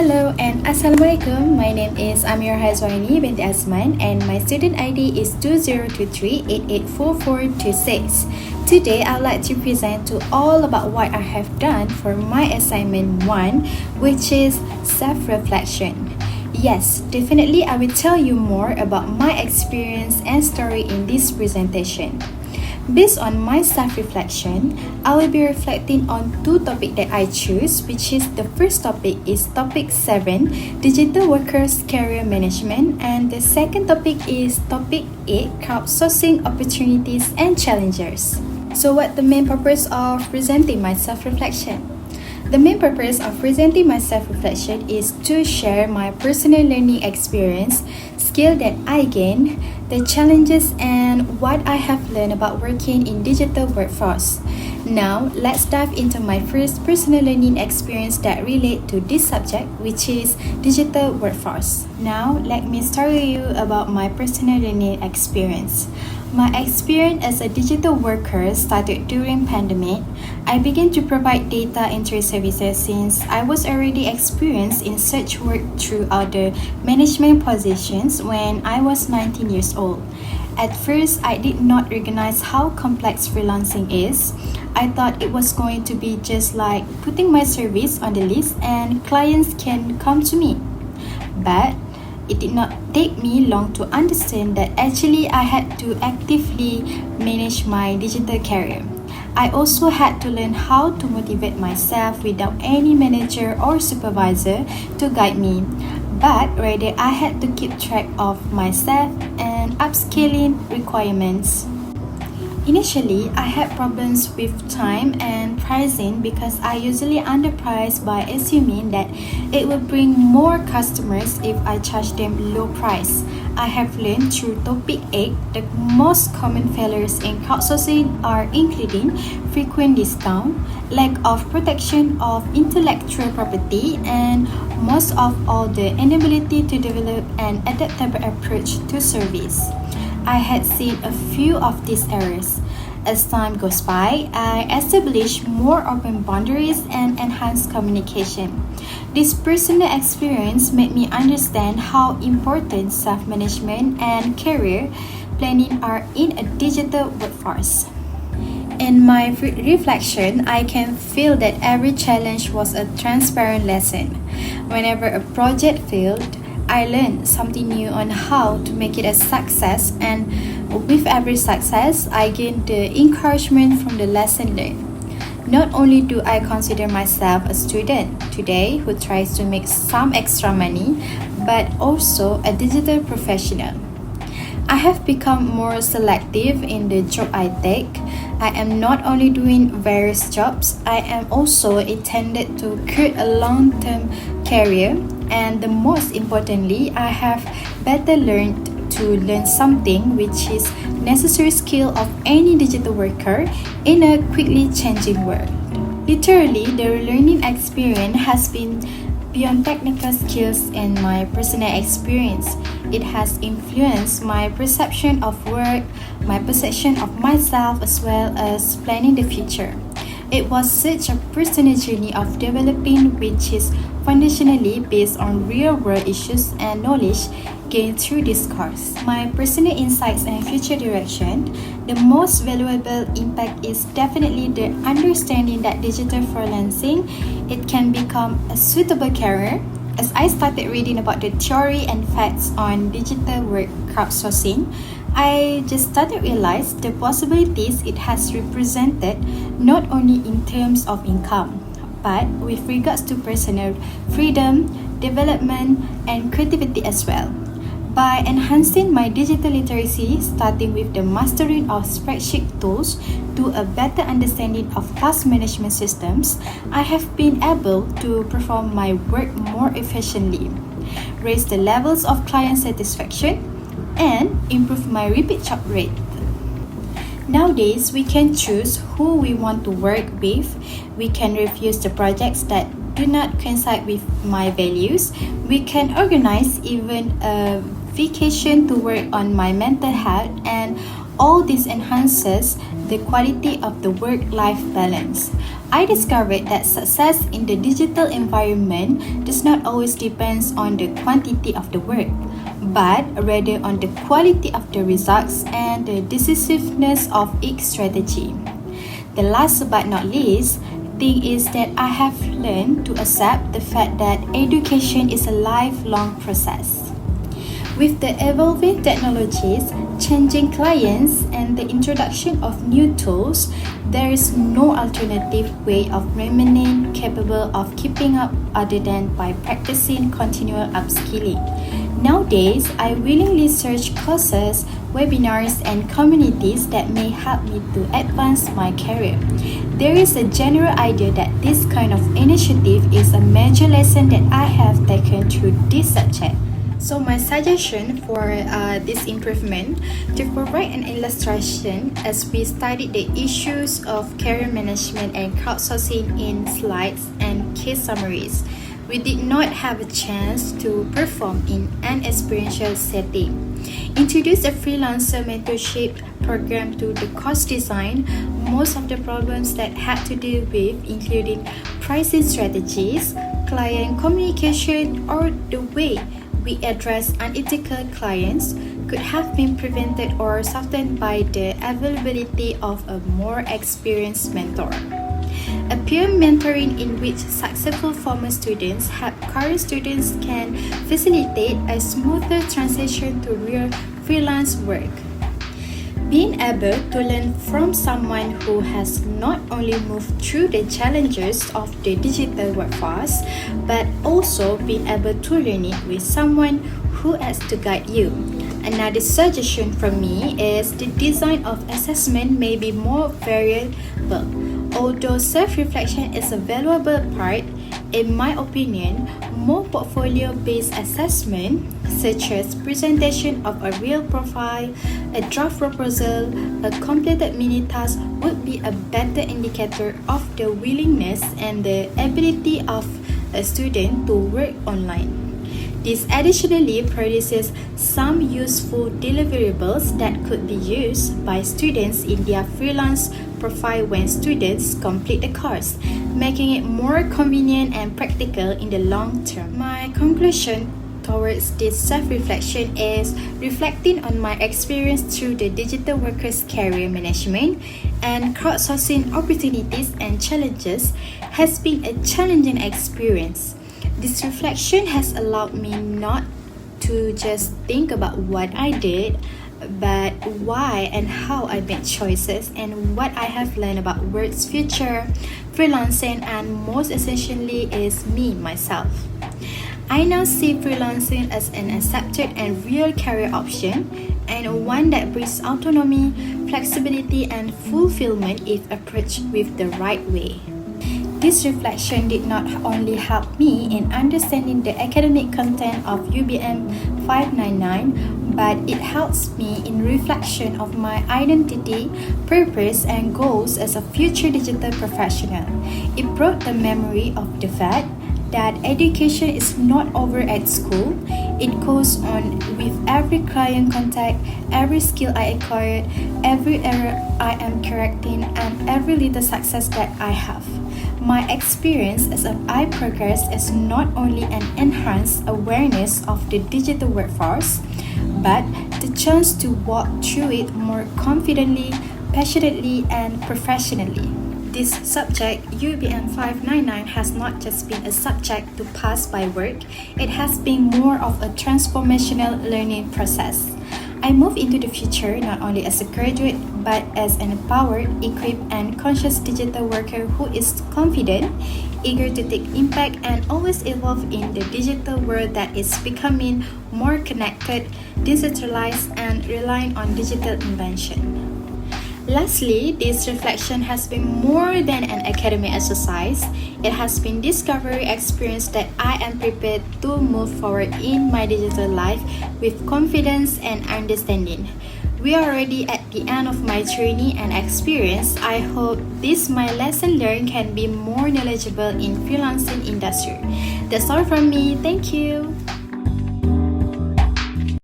Hello and Assalamualaikum. My name is Amir Hazwaini binti Azman and my student ID is 2023884426. Today I would like to present to all about what I have done for my assignment 1, which is self-reflection. Yes, definitely I will tell you more about my experience and story in this presentation. Based on my self-reflection, I will be reflecting on two topics that I choose, which is the first topic is topic 7, Digital Workers Career Management, and the second topic is topic 8, Crowdsourcing Opportunities and Challenges. So what the main purpose of presenting my self-reflection? The main purpose of presenting my self-reflection is to share my personal learning experience, skill that I gained, the challenges and what I have learned about working in digital workforce. Now, let's dive into my first personal learning experience that relate to this subject, which is digital workforce. Now, let me tell you about my personal learning experience. My experience as a digital worker started during pandemic. I began to provide data entry services since I was already experienced in such work through other management positions when I was 19 years old. At first, I did not recognize how complex freelancing is. I thought it was going to be just like putting my service on the list and clients can come to me. But it did not take me long to understand that actually I had to actively manage my digital career. I also had to learn how to motivate myself without any manager or supervisor to guide me, but rather I had to keep track of myself and upscaling requirements. Initially, I had problems with time and pricing because I usually underprice by assuming that it would bring more customers if I charge them low price. I have learned through topic 8 the most common failures in crowdsourcing are including frequent discount, lack of protection of intellectual property, and most of all the inability to develop an adaptable approach to service. I had seen a few of these errors. As time goes by, I established more open boundaries and enhanced communication. This personal experience made me understand how important self-management and career planning are in a digital workforce. In my reflection, I can feel that every challenge was a transparent lesson. Whenever a project failed, I learned something new on how to make it a success, and with every success, I gained the encouragement from the lesson learned. Not only do I consider myself a student today who tries to make some extra money, but also a digital professional. I have become more selective in the job I take. I am not only doing various jobs, I am also intended to create a long-term career, and the most importantly, I have better learned to learn something which is necessary skill of any digital worker in a quickly changing world. Literally, the learning experience has been beyond technical skills and my personal experience. It has influenced my perception of work, my perception of myself, as well as planning the future. It was such a personal journey of developing which is foundationally based on real-world issues and knowledge gained through this course. My personal insights and future direction, the most valuable impact is definitely the understanding that digital freelancing, it can become a suitable career. As I started reading about the theory and facts on digital work crowdsourcing, I just started to realize the possibilities it has represented not only in terms of income, but with regards to personal freedom, development, and creativity as well. By enhancing my digital literacy, starting with the mastering of spreadsheet tools to a better understanding of task management systems, I have been able to perform my work more efficiently, raise the levels of client satisfaction, and improve my repeat job rate. Nowadays, we can choose who we want to work with. We can refuse the projects that do not coincide with my values. We can organize even a vacation to work on my mental health, and All this enhances the quality of the work-life balance. I discovered that success in the digital environment does not always depend on the quantity of the work, but rather on the quality of the results and the decisiveness of each strategy. The last but not least thing is that I have learned to accept the fact that education is a lifelong process. With the evolving technologies, changing clients, and the introduction of new tools, there is no alternative way of remaining capable of keeping up other than by practicing continual upskilling. Nowadays, I willingly search courses, webinars, and communities that may help me to advance my career. There is a general idea that this kind of initiative is a major lesson that I have taken through this subject. So my suggestion for this improvement to provide an illustration as we studied the issues of career management and crowdsourcing in slides and case summaries. We did not have a chance to perform in an experiential setting. Introduce a freelancer mentorship program to the course design. Most of the problems that had to deal with, including pricing strategies, client communication, or the way we address unethical clients could have been prevented or softened by the availability of a more experienced mentor. A peer mentoring in which successful former students help current students can facilitate a smoother transition to real freelance work. Being able to learn from someone who has not only moved through the challenges of the digital workforce, but also being able to learn it with someone who has to guide you. Another suggestion from me is the design of assessment may be more variable. Although self-reflection is a valuable part, in my opinion, more portfolio-based assessment, such as presentation of a real profile, a draft proposal, a completed mini-task, would be a better indicator of the willingness and the ability of a student to work online. This additionally produces some useful deliverables that could be used by students in their freelance profile when students complete the course, making it more convenient and practical in the long term. My conclusion towards this self-reflection is reflecting on my experience through the digital workers' career management and crowdsourcing opportunities and challenges has been a challenging experience. This reflection has allowed me not to just think about what I did, but why and how I made choices and what I have learned about work's future, freelancing, and most essentially is me, myself. I now see freelancing as an accepted and real career option and one that brings autonomy, flexibility, and fulfillment if approached with the right way. This reflection did not only help me in understanding the academic content of UBM599, but it helps me in reflection of my identity, purpose, and goals as a future digital professional. It brought the memory of the fact that education is not over at school. It goes on with every client contact, every skill I acquired, every error I am correcting, and every little success that I have. My experience as I progress is not only an enhanced awareness of the digital workforce, but the chance to walk through it more confidently, passionately, and professionally. This subject, UBM599, has not just been a subject to pass by work, it has been more of a transformational learning process. I move into the future not only as a graduate, but as an empowered, equipped, and conscious digital worker who is confident, eager to take impact, and always evolve in the digital world that is becoming more connected, digitalized, and relying on digital invention. Lastly, this reflection has been more than an academic exercise. It has been discovery experience that I am prepared to move forward in my digital life with confidence and understanding. We are already at the end of my journey and experience. I hope this my lesson learned can be more knowledgeable in freelancing industry. That's all from me. Thank you.